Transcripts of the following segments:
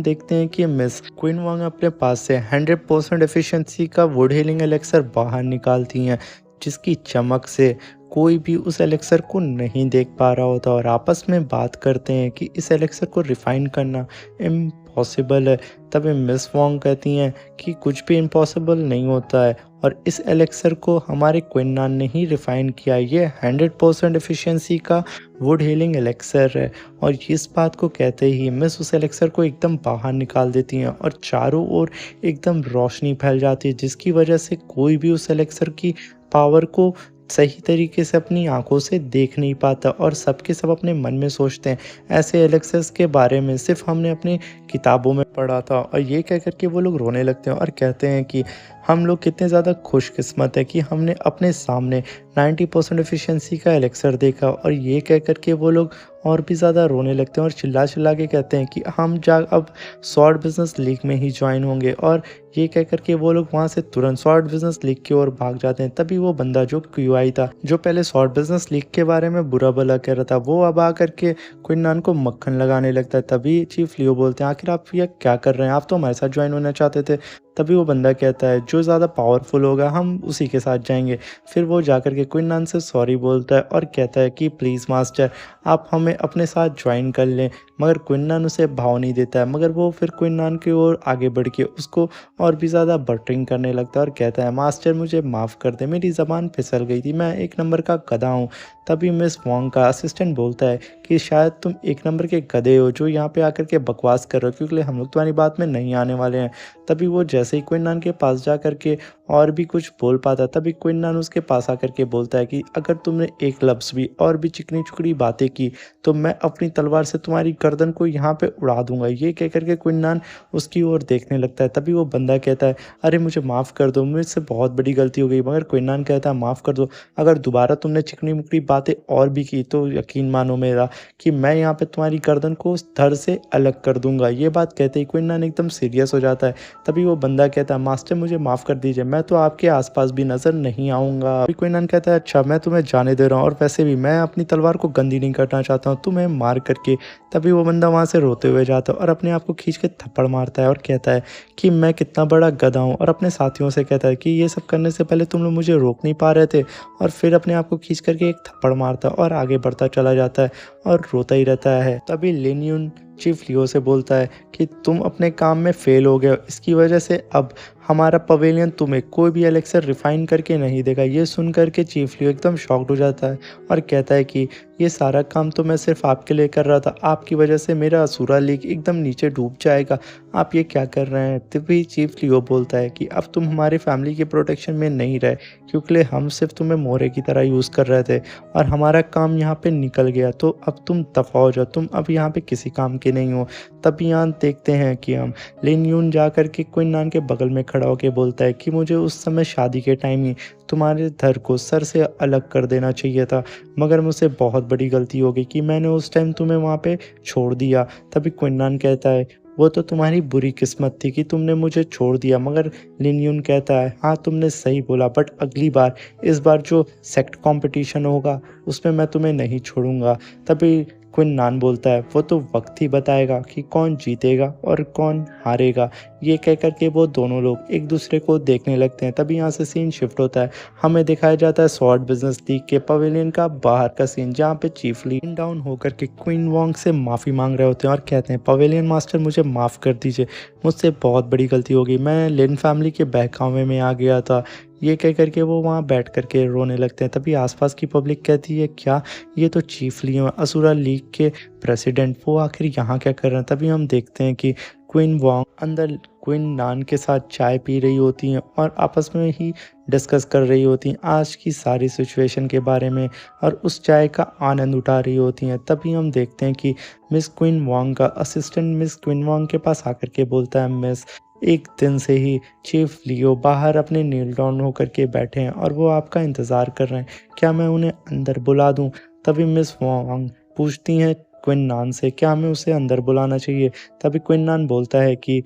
देखते हैं कि मिस क्वीन वांग अपने पास से 100% एफिशिएंसी का वुड हीलिंग एलेक्सर बाहर निकालती हैं, जिसकी चमक से कोई भी उस एलेक्सर को नहीं देख पा रहा होता और आपस में बात करते हैं कि इस एलेक्सर को रिफाइन करना इम्पॉसिबल है। तभी मिस वांग कहती हैं कि कुछ भी इम्पॉसिबल नहीं होता है और इस एलेक्सर को हमारे क्विनान ने ही रिफाइन किया। ये 100% एफिशिएंसी का वुड हीलिंग एलेक्सर है और इस बात को कहते ही मिस उस एलेक्सर को एकदम बाहर निकाल देती हैं और चारों ओर एकदम रोशनी फैल जाती है, जिसकी वजह से कोई भी उस एलेक्सर की पावर को सही तरीके से अपनी आंखों से देख नहीं पाता और सबके सब अपने मन में सोचते हैं ऐसे एलेक्सर्स के बारे में सिर्फ हमने अपनी किताबों में पढ़ा था। और ये कह कर के वो लोग रोने लगते हैं और कहते हैं कि हम लोग कितने ज़्यादा खुशकिस्मत है कि हमने अपने सामने 90% एफिशिएंसी का एलेक्सर देखा। और ये कह कर के वो लोग और भी ज़्यादा रोने लगते हैं और चिल्ला चिल्ला के कहते हैं कि हम जा अब स्वॉर्ड बिजनेस लीग में ही ज्वाइन होंगे। और ये कह कर के वो लोग वहाँ से तुरंत स्वॉर्ड बिजनेस लीग की ओर भाग जाते हैं। तभी वो बंदा जो क्यूआई था, जो पहले स्वॉर्ड बिजनेस लीग के बारे में बुरा भला कह रहा था, वो अब आकर के क्विनान को मक्खन लगाने लगता है। तभी चीफ लियो बोलते हैं, आखिर आप ये क्या कर रहे हैं, आप तो हमारे साथ ज्वाइन होना चाहते थे। तभी वो बंदा कहता है, जो ज़्यादा पावरफुल होगा हम उसी के साथ जाएंगे। फिर वो जाकर के क्विनान से सॉरी बोलता है और कहता है कि प्लीज़ मास्टर, आप हमें अपने साथ ज्वाइन कर लें। मगर क्विनान उसे भाव नहीं देता है, मगर वो फिर क्विनान की ओर आगे बढ़ के उसको और भी ज़्यादा बटरिंग करने लगता है और कहता है, मास्टर मुझे माफ़ कर दे, मेरी ज़बान फिसल गई थी, मैं एक नंबर का गधा हूँ। तभी मिस वॉन्ग का असिस्टेंट बोलता है कि शायद तुम एक नंबर के गधे हो जो यहाँ पे आकर के बकवास कर रहे हो, क्योंकि हम लोग तुम्हारी बात में नहीं आने वाले हैं। तभी वो जैसे ही क्विनान के पास जा कर के और भी कुछ बोल पाता, तभी क्विनान उसके पास आकर के बोलता है कि अगर तुमने एक लफ्ज़ भी और भी चिकनी चुकड़ी बातें की तो मैं अपनी तलवार से तुम्हारी गर्दन को यहाँ पे उड़ा दूंगा। ये कह कर के क्विनान उसकी ओर देखने लगता है। तभी वो बंदा कहता है, अरे मुझे माफ़ कर दो, मुझसे बहुत बड़ी गलती हो गई। मगर क्विनान कहता है, माफ़ कर दो, अगर दोबारा तुमने चिकनी मुकड़ी बातें और भी की तो यकीन मानो मेरा कि मैं यहाँ पे तुम्हारी गर्दन को उस धड़ से अलग कर दूंगा। ये बात कहते ही क्विनान एकदम सीरियस हो जाता है। तभी वो बंदा कहता है, मास्टर मुझे माफ़ कर दीजिए, मैं तो आपके आसपास भी नज़र नहीं आऊँगा। अभी क्विनान कहता है, अच्छा मैं तुम्हें जाने दे रहा हूँ, और वैसे भी मैं अपनी तलवार को गंदी नहीं करना चाहता हूँ तुम्हें मार करके। तभी वो बंदा वहाँ से रोते हुए जाता है और अपने आप को खींच के थप्पड़ मारता है और कहता है कि मैं कितना बड़ा गधा हूँ, और अपने साथियों से कहता है कि ये सब करने से पहले तुम लोग मुझे रोक नहीं पा रहे थे। और फिर अपने आप को खींच करके एक थप्पड़ मारता है और आगे बढ़ता चला जाता है और रोता ही रहता है। तभी लिन यून चीफ लियो से बोलता है कि तुम अपने काम में फेल हो गए हो, इसकी वजह से अब हमारा पवेलियन तुम्हें कोई भी एलेक्सर रिफाइन करके नहीं देगा। ये सुन करके चीफ लियो एकदम शॉक्ड हो जाता है और कहता है कि ये सारा काम तो मैं सिर्फ आपके लिए कर रहा था, आपकी वजह से मेरा असुरा लीग एकदम नीचे डूब जाएगा, आप ये क्या कर रहे हैं। तभी चीफ लियो बोलता है कि अब तुम हमारी फैमिली के प्रोटेक्शन में नहीं रहे, क्योंकि हम सिर्फ तुम्हें मोहरे की तरह यूज़ कर रहे थे और हमारा काम यहाँ पे निकल गया, तो अब तुम दफ़ा हो जाओ, तुम अब यहाँ पे किसी काम के नहीं हो। तब यहाँ देखते हैं कि हम लिन यून जा कर के क्विनान के बगल में खड़ा होकर बोलता है कि मुझे उस समय शादी के टाइम ही तुम्हारे धड़ को सर से अलग कर देना चाहिए था, मगर मुझसे बहुत बड़ी गलती हो गई कि मैंने उस टाइम तुम्हें वहाँ पे छोड़ दिया। तभी क्विनान कहता है, वो तो तुम्हारी बुरी किस्मत थी कि तुमने मुझे छोड़ दिया। मगर लिन यून कहता है, हाँ तुमने सही बोला, बट अगली बार, इस बार जो सेक्ट कंपटीशन होगा उसमें मैं तुम्हें नहीं छोड़ूंगा। तभी क्विनान बोलता है, वो तो वक्त ही बताएगा कि कौन जीतेगा और कौन हारेगा। ये कह कर के वो दोनों लोग एक दूसरे को देखने लगते हैं। तभी यहाँ से सीन शिफ्ट होता है, हमें दिखाया जाता है स्वॉर्ड बिजनेस लीग के पवेलियन का बाहर का सीन, जहाँ पे चीफ लीन डाउन होकर के क्वीन वोंग से माफ़ी मांग रहे होते हैं और कहते हैं, पवेलियन मास्टर मुझे माफ़ कर दीजिए, मुझसे बहुत बड़ी गलती हो गई, मैं लिन फैमिली के बहकावे में आ गया था। ये कह कर के वो वहाँ बैठ कर के रोने लगते हैं। तभी आसपास की पब्लिक कहती है, क्या ये तो चीफ लियो हैं, असुरा लीग के प्रेसिडेंट, वो आखिर यहाँ क्या कर रहे हैं। तभी हम देखते हैं कि क्वीन वोंग अंदर क्वीन नान के साथ चाय पी रही होती हैं और आपस में ही डिस्कस कर रही होती हैं आज की सारी सिचुएशन के बारे में और उस चाय का आनंद उठा रही होती हैं। तभी हम देखते हैं कि मिस क्वीन वोंग का असिस्टेंट मिस क्वीन वोंग के पास आकर के बोलता है, मिस एक दिन से ही चीफ लियो बाहर अपने नील डाउन होकर के बैठे हैं और वो आपका इंतज़ार कर रहे हैं, क्या मैं उन्हें अंदर बुला दूं। तभी मिस वोंग पूछती हैं क्विन नान से, क्या हमें उसे अंदर बुलाना चाहिए। तभी क्विन नान बोलता है कि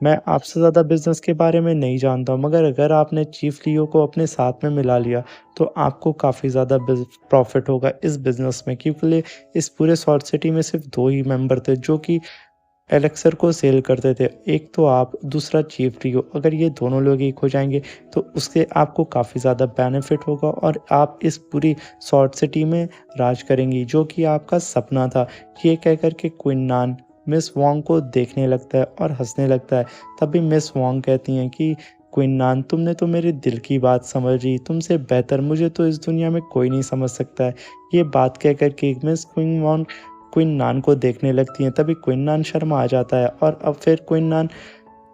मैं आपसे ज़्यादा बिजनेस के बारे में नहीं जानता हूँ, मगर अगर आपने चीफ लियो को अपने साथ में मिला लिया तो आपको काफ़ी ज़्यादा प्रॉफिट होगा इस बिज़नेस में, क्योंकि इस पूरे शॉर्ट सिटी में सिर्फ 2 ही मेंबर थे जो कि एलेक्सर को सेल करते थे। एक तो आप, दूसरा चीफ लियो, अगर ये दोनों लोग एक हो जाएँगे तो उससे आपको काफ़ी ज़्यादा बेनिफिट होगा और आप इस पूरी सॉर्ट सिटी में राज करेंगी, जो कि आपका सपना था। ये कह कर के क्वीन नान मिस वॉन्ग को देखने लगता है और हँसने लगता है। तभी मिस वॉन्ग कहती हैं कि क्वीन नान, तुमने तो मेरे दिल की बात समझ ली, तुमसे बेहतर मुझे तो इस दुनिया में कोई नहीं समझ सकता है। ये बात कह कर के मिस क्वीन नान को देखने लगती हैं। तभी क्वीन नान शर्मा आ जाता है और अब फिर क्वीन नान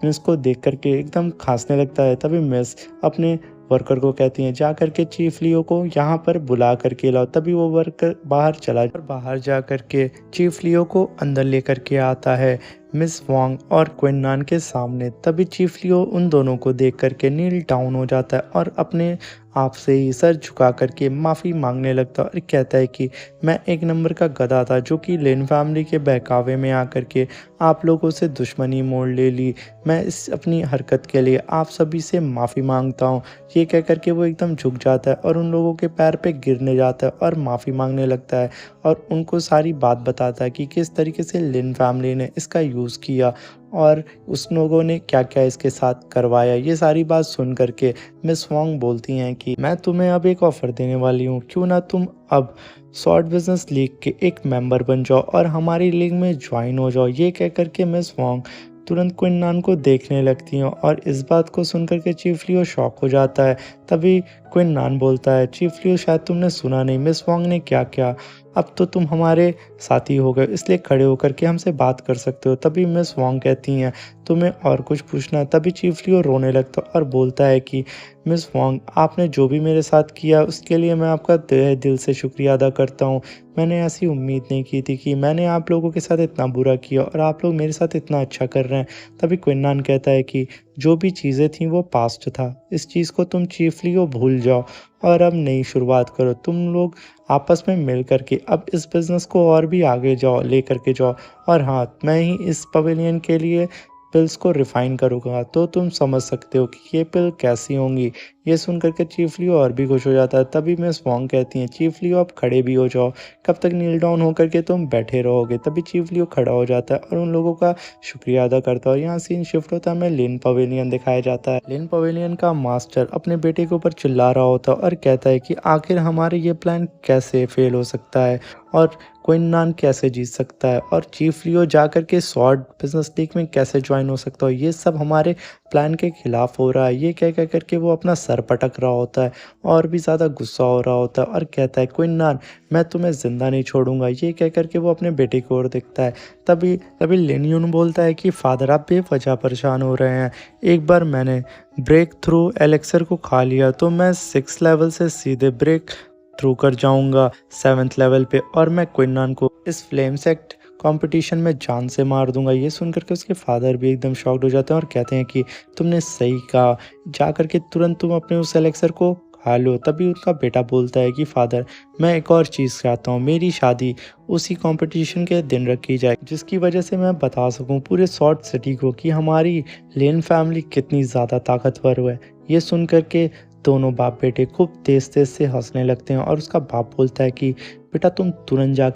मिस को देख कर के एकदम खाँसने लगता है। तभी मिस अपने वर्कर को कहती हैं, जा कर के चीफ लियो को यहाँ पर बुला कर के लाओ। तभी वो वर्कर बाहर जा कर के चीफ लियो को अंदर लेकर के आता है मिस वॉन्ग और क्वीन नान के सामने। तभी चीफ लियो उन दोनों को देख कर के नील डाउन हो जाता है और अपने आप से ही सर झुका कर के माफ़ी मांगने लगता है और कहता है कि मैं एक नंबर का गधा था, जो कि लिन फैमिली के बहकावे में आकर के आप लोगों से दुश्मनी मोड़ ले ली। मैं इस अपनी हरकत के लिए आप सभी से माफ़ी मांगता हूँ। ये कह कर के वो एकदम झुक जाता है और उन लोगों के पैर पे गिरने जाता है और माफ़ी मांगने लगता है और उनको सारी बात बताता है कि किस तरीके से लिन फैमिली ने इसका यूज़ किया और उस लोगों ने क्या-क्या इसके साथ करवाया। ये सारी बात सुन कर के मिस वॉन्ग बोलती हैं कि मैं तुम्हें अब एक ऑफ़र देने वाली हूँ, क्यों ना तुम अब शॉर्ट बिज़नेस लीग के एक मेंबर बन जाओ और हमारी लीग में ज्वाइन हो जाओ। ये कह कर के मिस वॉन्ग तुरंत क्वीन नान को देखने लगती हैं और इस बात को सुन कर के चीफ लियो शॉक हो जाता है। तभी क्वीन नान बोलता है, चीफ लियो शायद तुमने सुना नहीं, मिस वॉन्ग ने क्या किया। अब तो तुम हमारे साथी हो गए, इसलिए खड़े होकर के हमसे बात कर सकते हो। तभी मिस वॉन्ग कहती हैं, तुम्हें और कुछ पूछना है? तभी चीफ लियो रोने लगता और बोलता है कि मिस वॉन्ग, आपने जो भी मेरे साथ किया उसके लिए मैं आपका तहे दिल से शुक्रिया अदा करता हूँ। मैंने ऐसी उम्मीद नहीं की थी कि मैंने आप लोगों के साथ इतना बुरा किया और आप लोग मेरे साथ इतना अच्छा कर रहे हैं। तभी क्वीन नान कहता है कि जो भी चीज़ें थीं वो पास्ट था, इस चीज़ को तुम चीफ लियो भूल जाओ और अब नई शुरुआत करो। तुम लोग आपस में मिल कर के अब इस बिज़नेस को और भी आगे लेकर के जाओ और हाँ, मैं ही इस पवेलियन के लिए पिल्स को रिफ़ाइन करूँगा, तो तुम समझ सकते हो कि ये पिल कैसी होंगी। ये सुन कर के चीफ लियो और भी खुश हो जाता है। तभी मिस वॉन्ग कहती हैं, चीफ लियो आप खड़े भी हो जाओ, कब तक नील डाउन होकर के तुम बैठे रहोगे। तभी चीफ लियो खड़ा हो जाता है और उन लोगों का शुक्रिया अदा करता है और यहाँ सीन शिफ्ट होता है, हमें लिन पवेलियन दिखाया जाता है। लिन पवेलियन का मास्टर अपने बेटे के ऊपर चिल्ला रहा होता है और कहता है कि आखिर हमारे ये प्लान कैसे फेल हो सकता है और क्वीन नान कैसे जीत सकता है और चीफ लियो जाकर के शॉर्ट बिजनेस लीग में कैसे ज्वाइन हो सकता है। ये सब हमारे प्लान के खिलाफ हो रहा है। ये कह करके वो अपना सर पटक रहा होता है और भी ज़्यादा गुस्सा हो रहा होता है और कहता है, क्वीन नान, मैं तुम्हें ज़िंदा नहीं छोड़ूंगा। ये कह करके वो अपने बेटे की ओर देखता है। तभी तभी लिन यून बोलता है कि फादर, आप बेवजह परेशान हो रहे हैं। एक बार मैंने ब्रेक थ्रू एलेक्सर को खा लिया तो मैं 6 लेवल से सीधे ब्रेक थ्रू कर जाऊंगा 7th लेवल पे और मैं क्वीन नान को इस फ्लेम सेक्ट कंपटीशन में जान से मार दूंगा। ये सुनकर के उसके फादर भी एकदम शॉक्ड हो जाते हैं और कहते हैं कि तुमने सही कहा, जा कर के तुरंत तुम अपने उस एलेक्सर को खा लो। तभी उनका बेटा बोलता है कि फादर, मैं एक और चीज़ चाहता हूँ, मेरी शादी उसी कंपटीशन के दिन रखी जाए जिसकी वजह से मैं बता सकूँ पूरे शॉर्ट सिटी को कि हमारी लेन फैमिली कितनी ज़्यादा ताकतवर है। ये सुन कर के दोनों बाप बेटे खूब तेज तेज से हंसने लगते हैं और उसका बाप बोलता है कि बेटा तुम तुरंत जा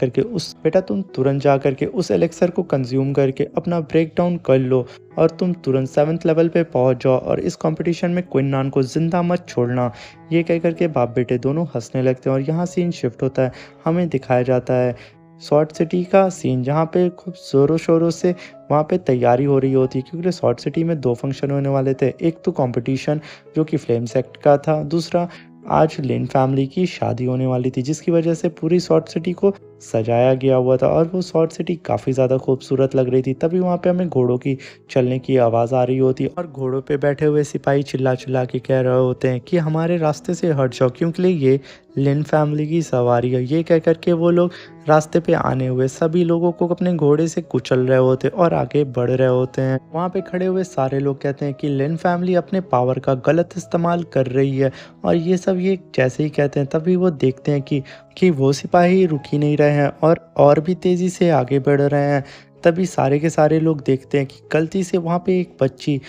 करके उस एलेक्सर को कंज्यूम करके अपना ब्रेक डाउन कर लो और तुम तुरंत 7th लेवल पे पहुंच जाओ और इस कंपटीशन में क्वीन नान को जिंदा मत छोड़ना। ये कह करके बाप बेटे दोनों हंसने लगते हैं और यहाँ सीन शिफ्ट होता है, हमें दिखाया जाता है शॉर्ट सिटी का सीन, जहाँ पे खूब ज़ोरों शोरों से वहाँ पे तैयारी हो रही होती है क्योंकि शॉर्ट सिटी में 2 फंक्शन होने वाले थे। एक तो कंपटीशन जो कि फ्लेम सेक्ट का था, दूसरा आज लिन फैमिली की शादी होने वाली थी, जिसकी वजह से पूरी शॉर्ट सिटी को सजाया गया हुआ था और वो शॉर्ट सिटी काफ़ी ज़्यादा खूबसूरत लग रही थी। तभी वहाँ पे हमें घोड़ों की चलने की आवाज़ आ रही होती है और घोड़ों पे बैठे हुए सिपाही चिल्ला चिल्ला के कह रहे होते हैं कि हमारे रास्ते से हट जाओ क्योंकि ये लिन फैमिली की सवारी है। ये कह करके वो लोग रास्ते पे आने हुए सभी लोगों को अपने घोड़े से कुचल रहे होते और आगे बढ़ रहे होते हैं। वहाँ पे खड़े हुए सारे लोग कहते हैं कि लिन फैमिली अपने पावर का गलत इस्तेमाल कर रही है और ये सब ये जैसे ही कहते हैं तभी वो देखते हैं कि वो सिपाही रुक ही नहीं रहे हैं और भी तेज़ी से आगे बढ़ रहे हैं। तभी सारे के सारे लोग देखते हैं कि गलती से वहाँ पे एक बच्ची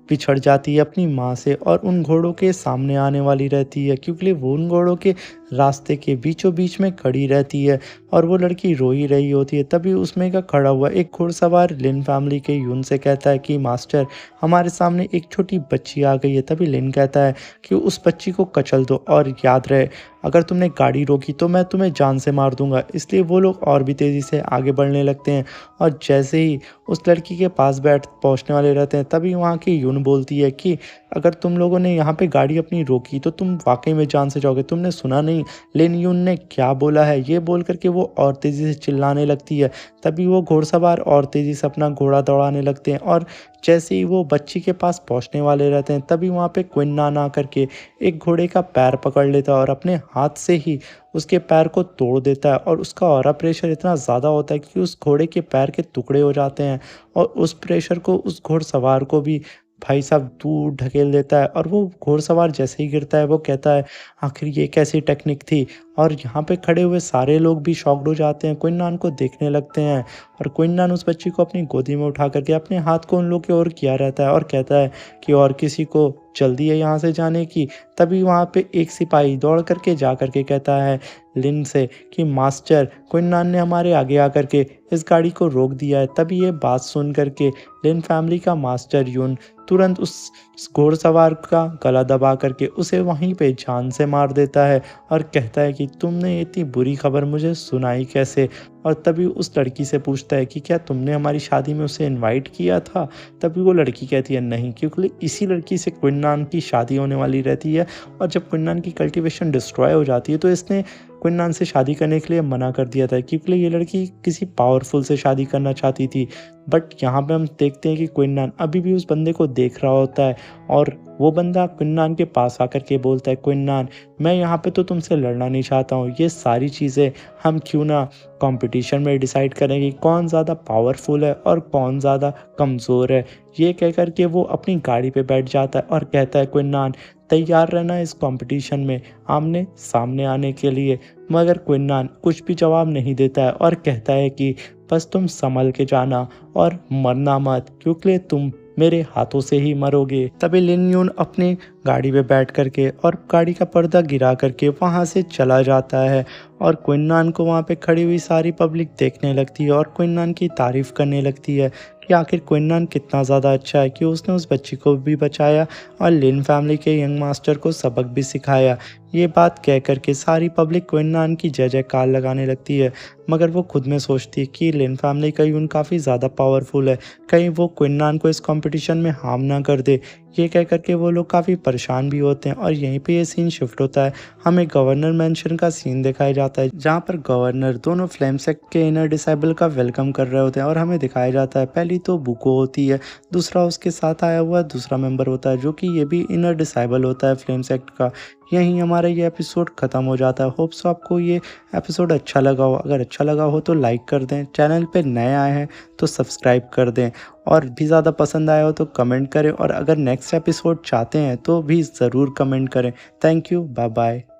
बिछड़ जाती है अपनी माँ से और उन घोड़ों के सामने आने वाली रहती है, क्योंकि वो उन घोड़ों के रास्ते के बीचों बीच में खड़ी रहती है और वो लड़की रो ही रही होती है। तभी उसमें का खड़ा हुआ एक घुड़सवार लिन फैमिली के यून से कहता है कि मास्टर, हमारे सामने एक छोटी बच्ची आ गई है। तभी लिन कहता है कि उस बच्ची को कचल दो और याद रहे, अगर तुमने गाड़ी रोकी तो मैं तुम्हें जान से मार दूंगा। इसलिए वो लोग और भी तेज़ी से आगे बढ़ने लगते हैं और जैसे ही उस लड़की के पास बैठ पहुंचने वाले रहते हैं, तभी वहाँ की यून बोलती है कि अगर तुम लोगों ने यहाँ पे गाड़ी अपनी रोकी तो तुम वाकई में जान से जाओगे। तुमने सुना नहीं लिन यून ने क्या बोला है? ये बोल करके वो और तेज़ी से चिल्लाने लगती है। तभी वो घुड़सवार और तेज़ी से अपना घोड़ा दौड़ाने लगते हैं और जैसे ही वो बच्ची के पास पहुंचने वाले रहते हैं, तभी वहाँ पे क्विन आ करके एक घोड़े का पैर पकड़ लेता है और अपने हाथ से ही उसके पैर को तोड़ देता है और उसका ऑरा प्रेशर इतना ज़्यादा होता है कि उस घोड़े के पैर के टुकड़े हो जाते हैं और उस प्रेशर को उस घुड़सवार को भी भाई साहब दूर ढकेल देता है और वो घुड़सवार जैसे ही गिरता है वो कहता है, आखिर ये कैसी टेक्निक थी? और यहाँ पे खड़े हुए सारे लोग भी शॉक्ड हो जाते हैं, क्विन को देखने लगते हैं और क्विन उस बच्ची को अपनी गोदी में उठा करके अपने हाथ को उन लोग की ओर किया रहता है और कहता है कि और किसी को जल्दी है यहाँ से जाने की। तभी वहाँ पे एक सिपाही दौड़ करके जा करके कहता है लिन से कि मास्टर, क्विन ने हमारे आगे आकर के इस गाड़ी को रोक दिया है। तभी ये बात सुन करके लिन फैमिली का मास्टर यून तुरंत उस घोड़सवार का गला दबा करके उसे वहीं पे जान से मार देता है और कहता है कि तुमने इतनी बुरी खबर मुझे सुनाई कैसे? और तभी उस लड़की से पूछता है कि क्या तुमने हमारी शादी में उसे इनवाइट किया था? तभी वो लड़की कहती है नहीं, क्योंकि इसी लड़की से क्विन की शादी होने वाली रहती है और जब क्विन की कल्टीवेशन डिस्ट्रॉय हो जाती है तो इसने क्विन से शादी करने के लिए मना कर दिया था, क्योंकि ये लड़की किसी पावरफुल से शादी करना चाहती थी। बट यहाँ पे हम देखते हैं कि क्विन अभी भी उस बंदे को देख रहा होता है और वो बंदा क्विन के पास आकर के बोलता है, क्विन, मैं यहाँ पे तो तुमसे लड़ना नहीं चाहता हूँ। ये सारी चीज़ें हम क्यों ना कंपटीशन में डिसाइड करें कि कौन ज़्यादा पावरफुल है और कौन ज़्यादा कमज़ोर है। ये कह कर के वो अपनी गाड़ी पे बैठ जाता है और कहता है, क्विन, तैयार रहना इस कंपटीशन में आमने सामने आने के लिए। मगर क्विन कुछ भी जवाब नहीं देता है और कहता है कि बस तुम संभल के जाना और मरना मत, क्योंकि तुम मेरे हाथों से ही मरोगे। तभी लिन यून अपनी गाड़ी पे बैठ करके और गाड़ी का पर्दा गिरा करके वहाँ से चला जाता है और क्विन को वहाँ पे खड़ी हुई सारी पब्लिक देखने लगती है और क्विन की तारीफ़ करने लगती है कि आखिर क्विन कितना ज़्यादा अच्छा है कि उसने उस बच्ची को भी बचाया और लिन फैमिली के यंग मास्टर को सबक भी सिखाया। ये बात कह कर के सारी पब्लिक क्विन की जय जयकार लगाने लगती है, मगर वो खुद में सोचती है कि लिन फैमिली का यून काफ़ी ज़्यादा पावरफुल है, कहीं वो क्विन को इस कंपटीशन में हार्म ना कर दे। ये कह कर के वो लोग काफ़ी परेशान भी होते हैं और यहीं पे ये सीन शिफ्ट होता है। हमें गवर्नर मेंशन का सीन दिखाया जाता है, जहाँ पर गवर्नर दोनों फ्लेम सेक्ट के इनर डिसेबल का वेलकम कर रहे होते हैं और हमें दिखाया जाता है पहली तो बुको होती है, दूसरा उसके साथ आया हुआ दूसरा मेंबर होता है जो कि ये भी इनर डिसेबल होता है फ्लेम सेक्ट का। यहीं हमारा ये एपिसोड ख़त्म हो जाता है। होप्स आपको ये एपिसोड अच्छा लगा हो। अगर अच्छा लगा हो तो लाइक कर दें, चैनल पे नए आए हैं तो सब्सक्राइब कर दें और भी ज़्यादा पसंद आया हो तो कमेंट करें और अगर नेक्स्ट एपिसोड चाहते हैं तो भी ज़रूर कमेंट करें। Thank you, bye bye.